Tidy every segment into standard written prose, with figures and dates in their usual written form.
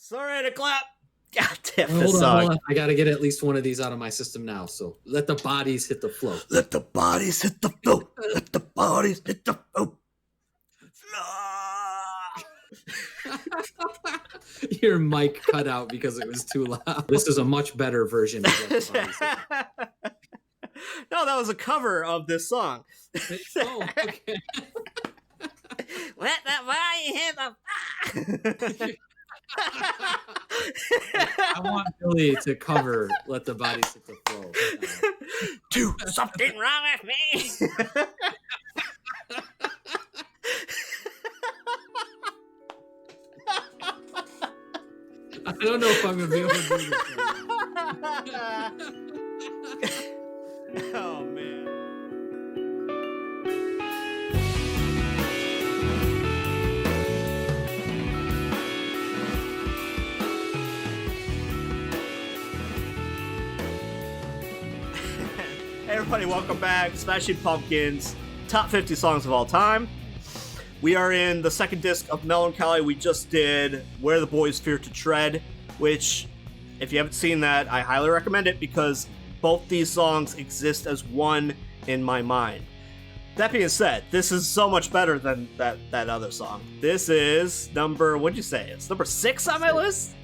Sorry to clap. God damn Hold this on, song. hold on. I got to get at least one of these out of my system now. So let the bodies hit the floor. Let the bodies hit the floor. Let the bodies hit the floor. Your mic cut out because it was too loud. This is a much better version of Let the Bodies Hit the No, that was a cover of this song. Oh, okay. Let the body hit the I want Billy to cover Let the Bodies Hit the Floor. Do something wrong with me. I don't know if I'm going to be able to do this. Oh, man. Hey everybody, welcome back. Smashing Pumpkins, top 50 songs of all time. We are in the second disc of Melancholy. We just did Where the Boys Fear to Tread, which, if you haven't seen that, I highly recommend it because both these songs exist as one in my mind. That being said, this is so much better than that other song. This is number, what'd you say? It's number 6 on my list?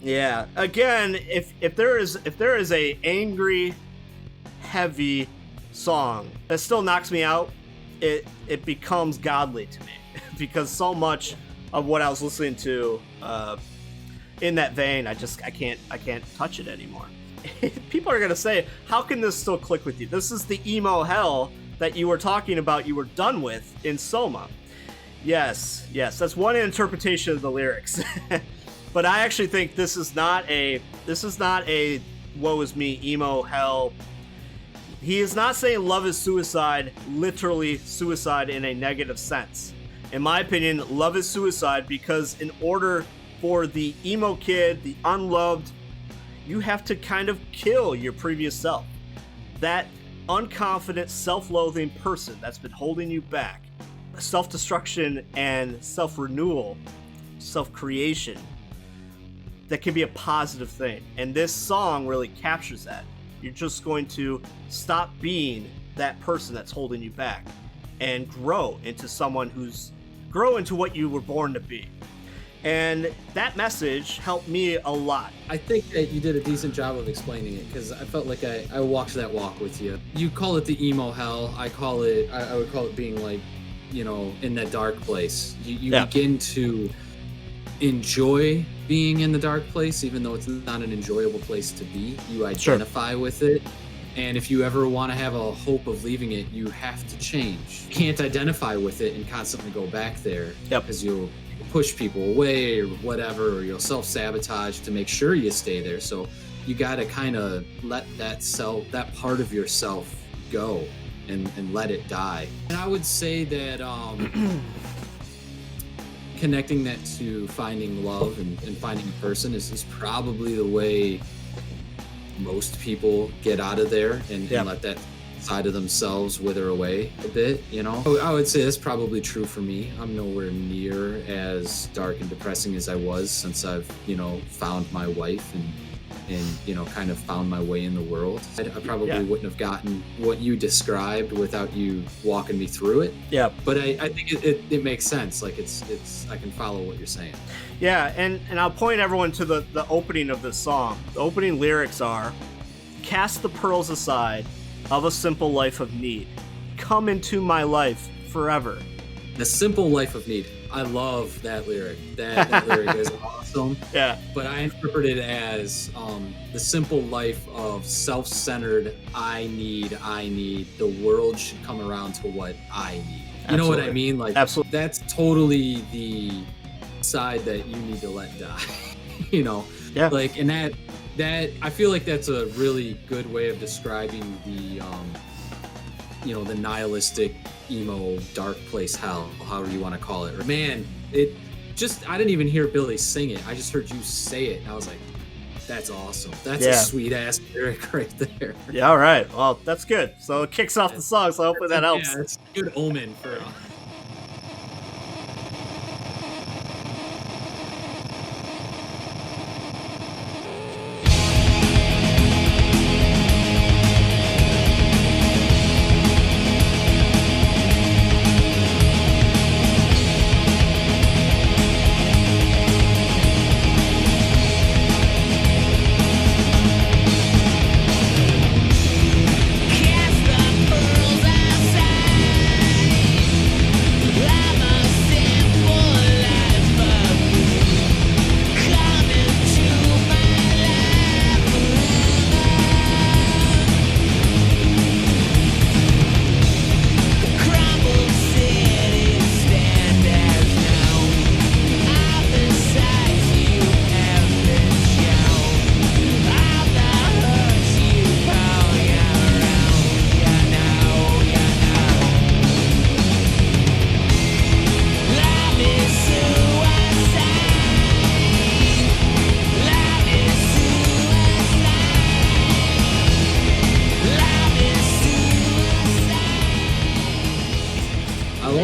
Yeah. Again, if there is a angry, heavy song that still knocks me out, it becomes godly to me because so much of what I was listening to in that vein, I can't touch it anymore. People are gonna say, how can this still click with you? This is the emo hell that you were talking about. You were done with in Soma. Yes, that's one interpretation of the lyrics. But I actually think this is not a woe is me emo hell. He is not saying love is suicide, literally suicide in a negative sense. In my opinion, love is suicide because in order for the emo kid, the unloved, you have to kind of kill your previous self. That unconfident, self-loathing person that's been holding you back. Self-destruction and self-renewal, self-creation. That can be a positive thing. And this song really captures that. You're just going to stop being that person that's holding you back and grow into what you were born to be. And that message helped me a lot. I think that you did a decent job of explaining it because I felt like I walked that walk with you. You call it the emo hell. I would call it being like, in that dark place. You begin to enjoy being in the dark place, even though it's not an enjoyable place to be. You identify with it, and if you ever want to have a hope of leaving it, you have to change. You can't identify with it and constantly go back there because you'll push people away or whatever, or you'll self-sabotage to make sure you stay there. So you got to kind of let that part of yourself go and let it die. And I would say that connecting that to finding love and finding a person is probably the way most people get out of there and let that side of themselves wither away a bit, I would say that's probably true for me. I'm nowhere near as dark and depressing as I was since I've, found my wife and kind of found my way in the world. I probably wouldn't have gotten what you described without you walking me through it. Yeah. But I think it makes sense. Like it's I can follow what you're saying. Yeah, and I'll point everyone to the opening of this song. The opening lyrics are, "Cast the pearls aside of a simple life of need. Come into my life forever." The simple life of need. I love that lyric. That lyric is awesome. Yeah. But I interpret it as the simple life of self-centered, I need, the world should come around to what I need. You know what I mean? Like, absolutely. That's totally the side that you need to let die. Yeah. Like, and that I feel like that's a really good way of describing the the nihilistic, emo, dark place hell, however you want to call it. Man, I didn't even hear Billy sing it. I just heard you say it, and I was like, that's awesome. That's a sweet-ass lyric right there. Yeah, all right. Well, that's good. So it kicks off the song, so hopefully that helps. Yeah, it's a good omen for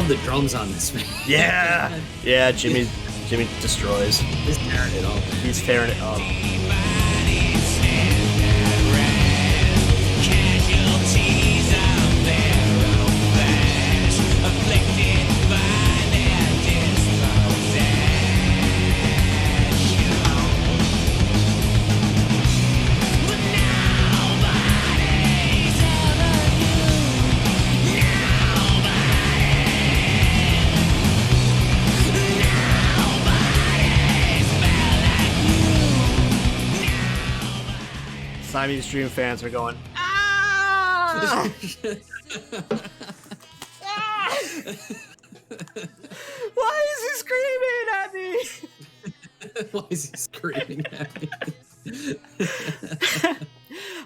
the drums on this, man. Yeah, Jimmy destroys. He's tearing it up, man. He's tearing it up. Siamese Dream fans are going, ah! Why is he screaming at me? Why is he screaming at me?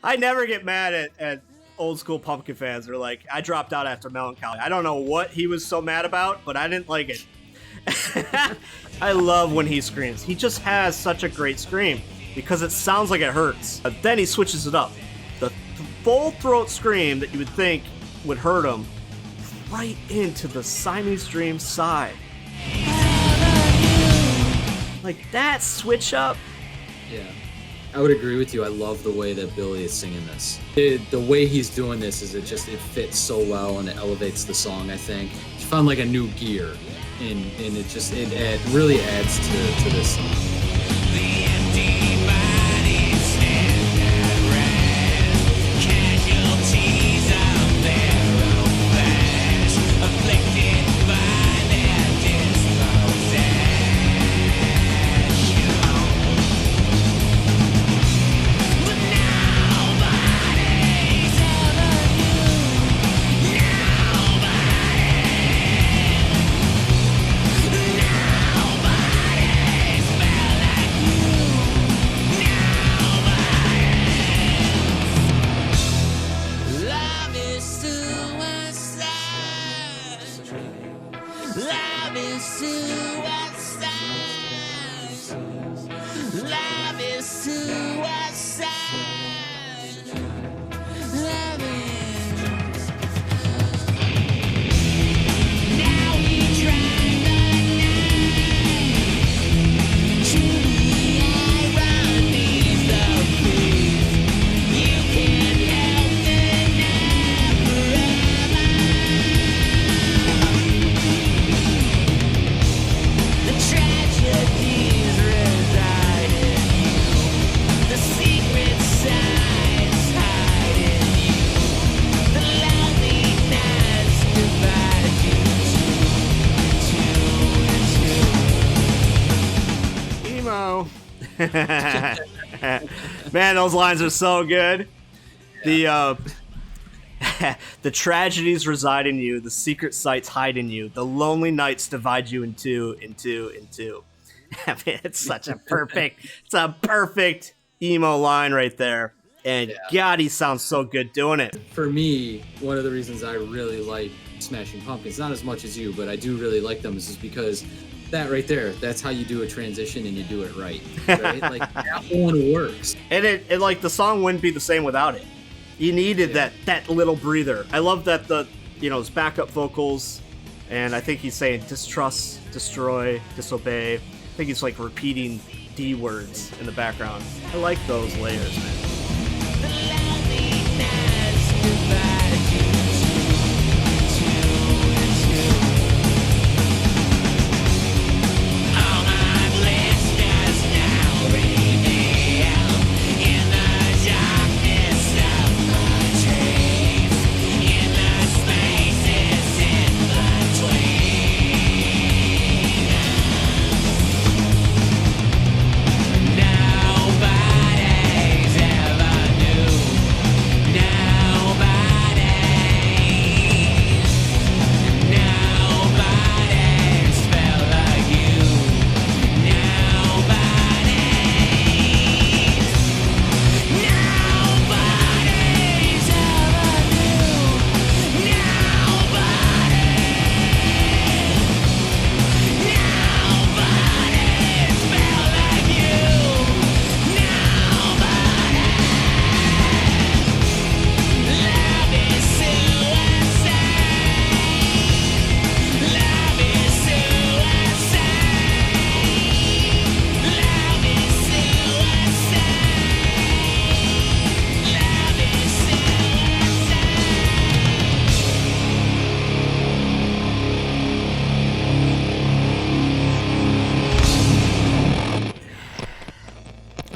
I never get mad at old school Pumpkin fans. They're like, I dropped out after Melancholy. I don't know what he was so mad about, but I didn't like it. I love when he screams. He just has such a great scream because it sounds like it hurts. But then he switches it up. The full throat scream that you would think would hurt him, right into the Siamese Dream side. Like that switch up. Yeah, I would agree with you. I love the way that Billy is singing this. The way he's doing this is it fits so well and it elevates the song. I think he found like a new gear, and it really adds to this song. Man, those lines are so good. The tragedies reside in you, the secret sights hide in you, the lonely nights divide you in two. I mean, it's a perfect emo line right there. And God, he sounds so good doing it. For me, one of the reasons I really like Smashing Pumpkins, not as much as you, but I do really like them, is because that right there, that's how you do a transition and you do it right? Like that one works. And it like the song wouldn't be the same without it. You needed that little breather. I love that his backup vocals, and I think he's saying distrust, destroy, disobey. I think he's like repeating D words in the background. I like those layers, man.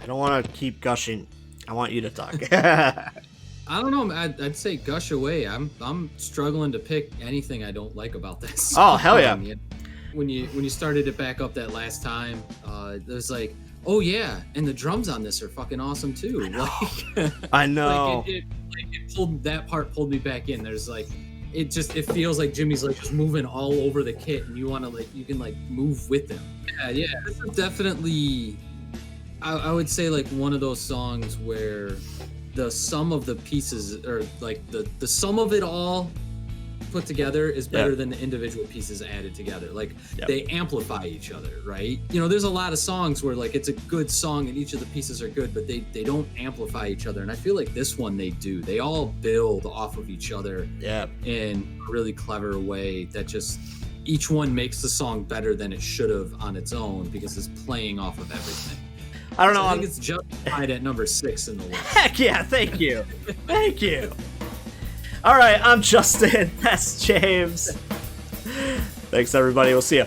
don't want to keep gushing. I want you to talk. I don't know. I'd say gush away. I'm struggling to pick anything I don't like about this. Oh, hell yeah. When you started it back up that last time, it was like, oh yeah, and the drums on this are fucking awesome too. I know. That part pulled me back in. There's like, it feels like Jimmy's like just moving all over the kit, and you want to you can move with him. Yeah. This is definitely, I would say like one of those songs where the sum of the pieces, or like the sum of it all put together is better than the individual pieces added together. They amplify each other, right? There's a lot of songs where it's a good song and each of the pieces are good, but they don't amplify each other. And I feel like this one they do. They all build off of each other in a really clever way that just each one makes the song better than it should have on its own because it's playing off of everything. I don't know. I think it's justified at number 6 in the list. Heck yeah, thank you. Thank you. All right, I'm Justin. That's James. Thanks, everybody. We'll see you.